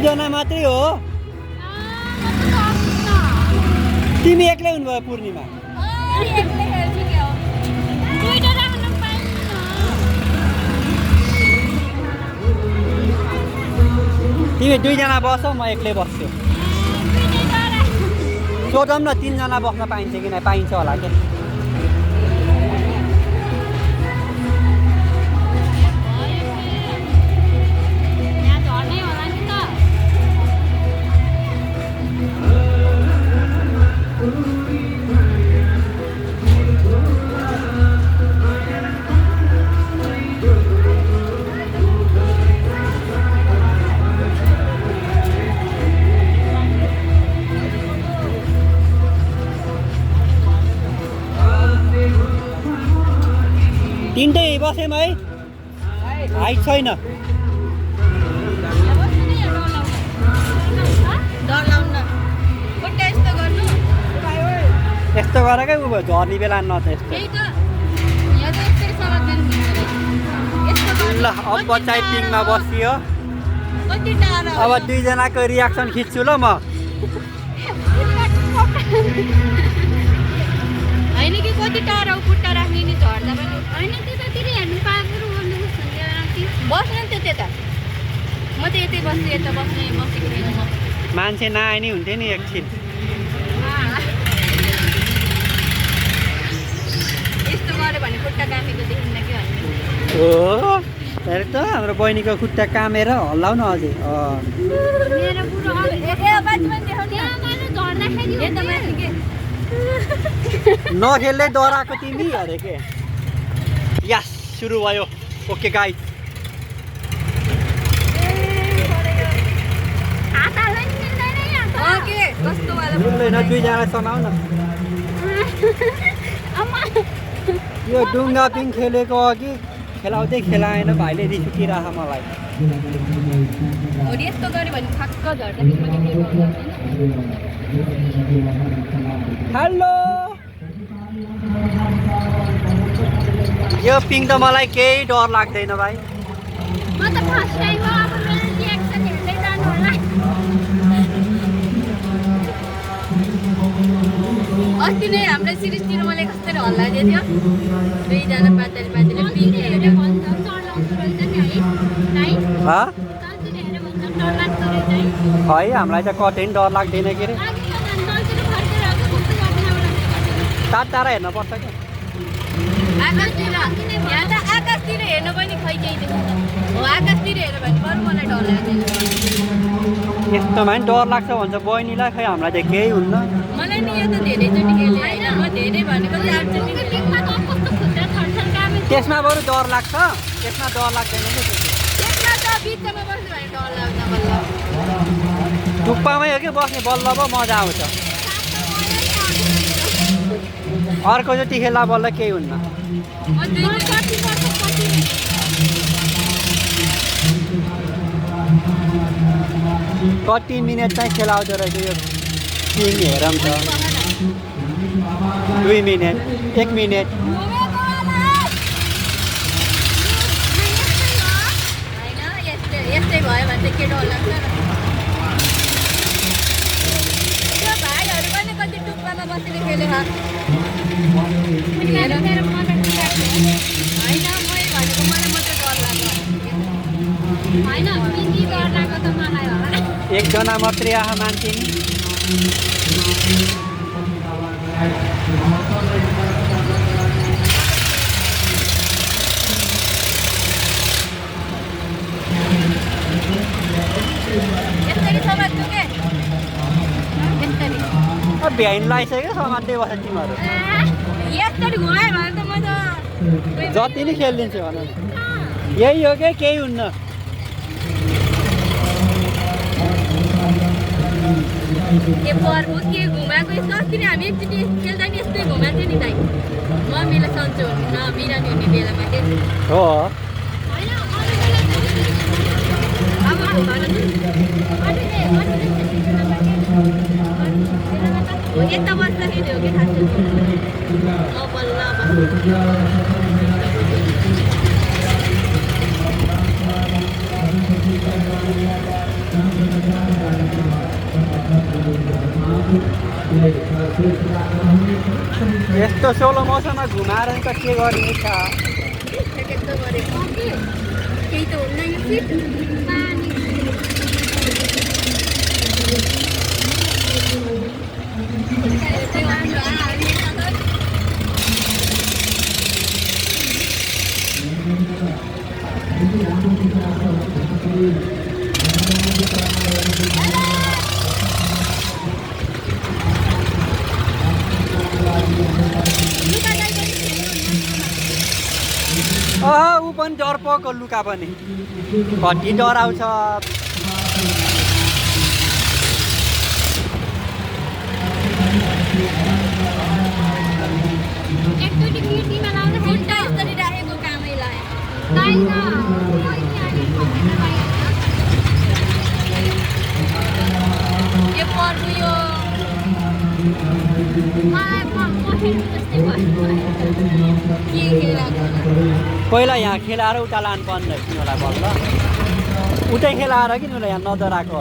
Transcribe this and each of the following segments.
दुईजना मात्रै हो तिमी एक्लै हुनुभयो पूर्णिमा तिमी दुईजना बस म एक्लै बस्छु सोधौँ न तिनजना बस्न पाइन्छ कि नै पाइन्छ होला क्या तिनटै बस्यौँ है हाइट छैन यस्तो गरेकै उ भयो झर्ने बेला न त यस्तो ल अब बच्चाइ पिङमा बसियो अब दुईजनाको रियाक्सन खिच्छु ल म होइन कि कति टाढा खुट्टा राख्ने नि झर्दा पनि होइन त्यतातिर हेर्नु पाएको बस्नु नि त्यो त्यता म त यतै बस्छु यता बस्ने बसेको छैन म मान्छे नआए नि हुन्थ्यो नि एकछिन यस्तो गऱ्यो भने खुट्टा कामेको देखिन्न कि भन्ने हो हेर त हाम्रो बहिनीको खुट्टा कामेर हल्लाउ न अझै मेरो बुढो झर्दाखेरि नखेल्दै डराएको तिमी अरे के यस सुरु भयो ओके गाइस मिल्दैन दुईजना समाउ न यो डुङ्गा पिङ खेलेको अघि खेलाउँदै खेलाएन भाइले रिस उठिरह मलाई यस्तो गऱ्यो भने ठक्क झर्दा हेलो यो पिङ त मलाई केही डर लाग्दैन भाइ म त फर्स्ट टाइम हो अब मेरो रिएक्सन हेर्दै जानु होला अस्ति नै हाम्रो सिरिज तिरुमले कसरी हल्ला दियो दुईजना पातली पातली पिङ खेलेर भन्छ चलाउँछ रहेछ नि है है हामीलाई त कतै डर लाग्दैन के अरे टाढा हेर्न पर्छ क्या आकाशतिर हेर्नु पनि खै केही देख्छ हो आकाशतिर हेर्यो भने बरु मलाई डर लाग्दैन यस्तोमा पनि डर लाग्छ भन्छ बहिनीलाई खै हामीलाई त केही हुन्न मलाई नि यो त धेरैचोटि खेलेँ होइन म धेरै भनेको त्यसमा बरु डर लाग्छ त्यसमा डर लाग्दैन कि त्यसमा त बिचमा बस्यो भने डर लाग्छ बल्ल टुप्पामै हो कि बस्ने बल्ल पो मजा आउँछ अर्कोचोटि खेल्दा बल्ल केही हुन्न कति मिनट चाहिँ खेलाउँदो रहेछ यो पिङ हेरौँ त 2 मिनट 1 मिनट यस्तै भयो भने चाहिँ के डर लाग्छ र त्यो भाइहरू पनि कति टुप्पामा बसेर खेले होइन मैले भनेको मलाई मात्रै डर लाग्यो होइन पिङ्की डर लाग्यो त मलाई होला एकजना मात्रै आह मान्छे नि यसरी समात्छु के यसरी भ्याइन लगाइसक्यो समात्दै बस्छ तिमीहरू यसरी घुमायो भने त म त जति नै खेलिदिन्छु भन यही हो कि केही हुन्न के पर्बु के घुमाएको यस्तो अस्ति नै हामी एकचोटि खेल्दा नि यस्तै घुमाएको थियो नि दाइ मम्मीले सन्चो हुन्न बिरामी हुने बेलामा चाहिँ हो यता बस्दाखेरि हो कि थाहा बल्ल यस्तो सोलो मौसममा घुमाएर त के गर्ने छ केही त हुन्न यो फिट ऊ पनि डर पको लुका पनि कति डराउँछ एकचोटि गिर्तीमा लाउँदा घन्टा यसरी राखेको कामै लाग्यो के पर्नु यो पहिला यहाँ खेलाएर उता लानु पर्ने तिनीहरूलाई बल्ल उतै खेलाएर कि यिनीहरूलाई यहाँ नडराएको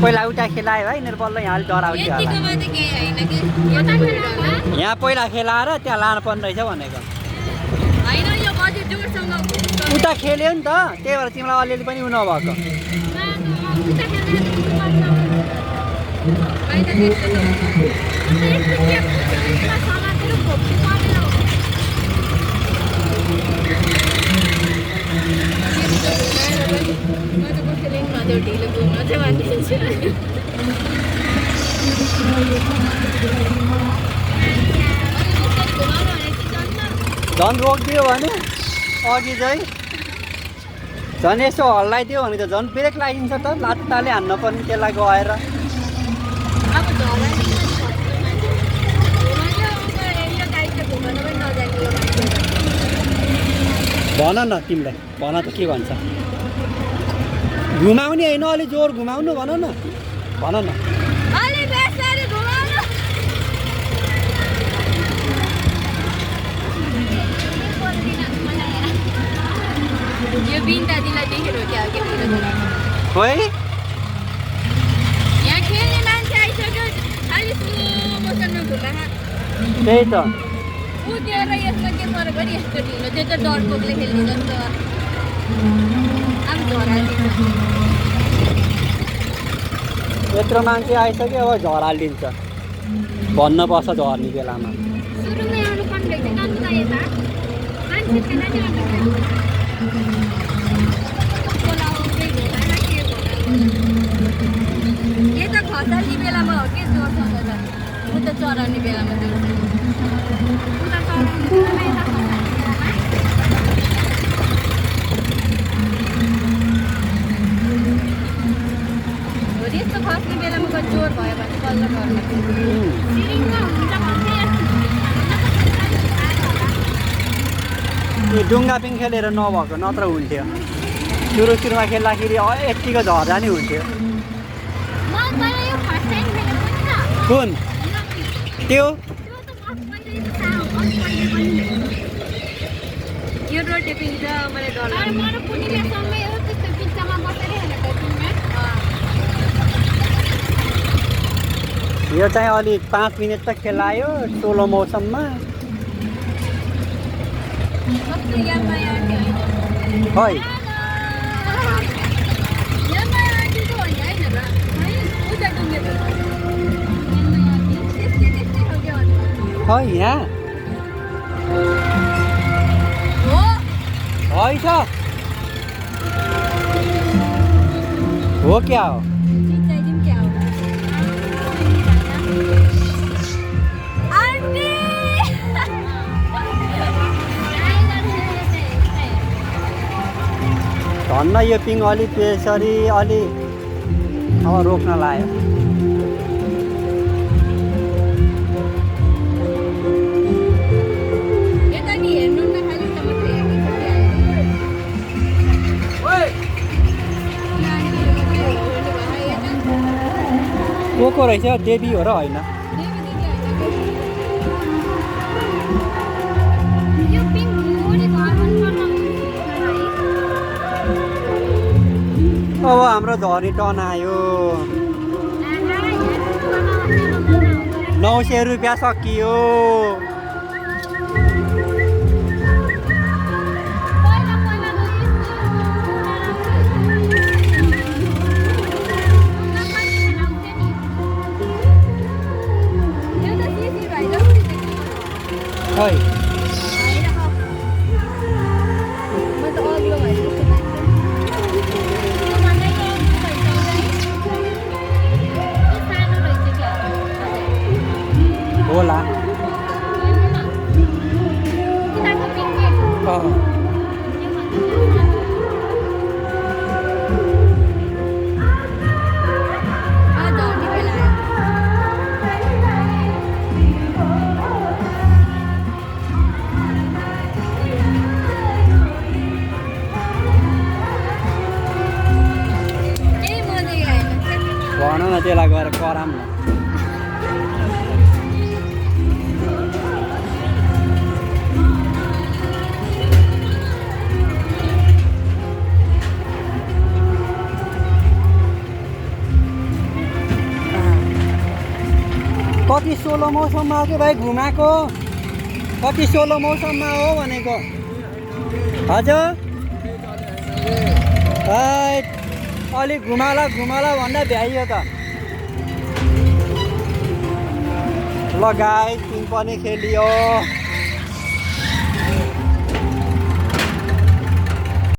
पहिला उता खेलायो है यिनीहरू बल्ल यहाँ डराउँथ्यो होला यहाँ पहिला खेलाएर त्यहाँ लानु पर्ने रहेछ भनेको उता खेल्यो नि त त्यही भएर तिमीलाई अलिअलि पनि उ नभएको झन् रोकिदियो भने अघि चाहिँ झन् यसो हल्लाइदियो भने त झन् ब्रेक लागिन्छ त लात्ताले हान्न पर्ने त्यसलाई गएर भन न तिमीलाई भन त के भन्छ घुमाउने होइन अलिक जोर घुमाउनु भन न यो बिन्दा दिनलाई देखेर हो क्या खोइ यहाँ खेल्ने मान्छे आइसक्यो अलि स्लो मोसनमा घुमा त्यही त उठेर यसमा के फरक गरी यस्तो ढिलो त्यो त डरपोकले खेल्ने जस्तो अब झरा यत्रो मान्छे आइसक्यो अब झरालिन्छ भन्न पर्छ झर्ने बेलामा सुरुमै आउनु पर्ने रहेछ कान्छा यता मान्छे छैन नि यता खसाल्ने बेलामा हो के जोरसँग त उता चराउने बेलामा जोर उता चराउने बेलामा यता खसाल्ने बेलामा हो यस्तो खस्ने बेलामा कति जोर भयो भने बल्ल घरमा सिरिङमा हुन्छ भन्दै यो डुङ्गा पिङ खेलेर नभएको नत्र हुन्थ्यो सुरुमा खेल्दाखेरि यत्तिको झर्दा नि हुन्थ्यो कुन त्यो यो रोटे पिन्छ मैले डर यो चाहिँ अलि 5 मिनट त खेलायो सोलो मौसममा खै खै यहाँ हैछ हो क्या हो धन्न यो पिङ अलि त्यसरी अलि अब रोक्न लाग्यो को रहेछ देवी हो र होइन अब हाम्रो झरी टन आयो 900 रुपियाँ सकियो। खै होला भन न त्यसलाई गएर कराम न। कति सोलो मौसममा हो कि भाइ घुमाएको? कति सोलो मौसममा हो भनेको? हजुर अलिक घुमाला भन्दा भ्याइयो त। ल गाइस, पिङ पनि खेलियो।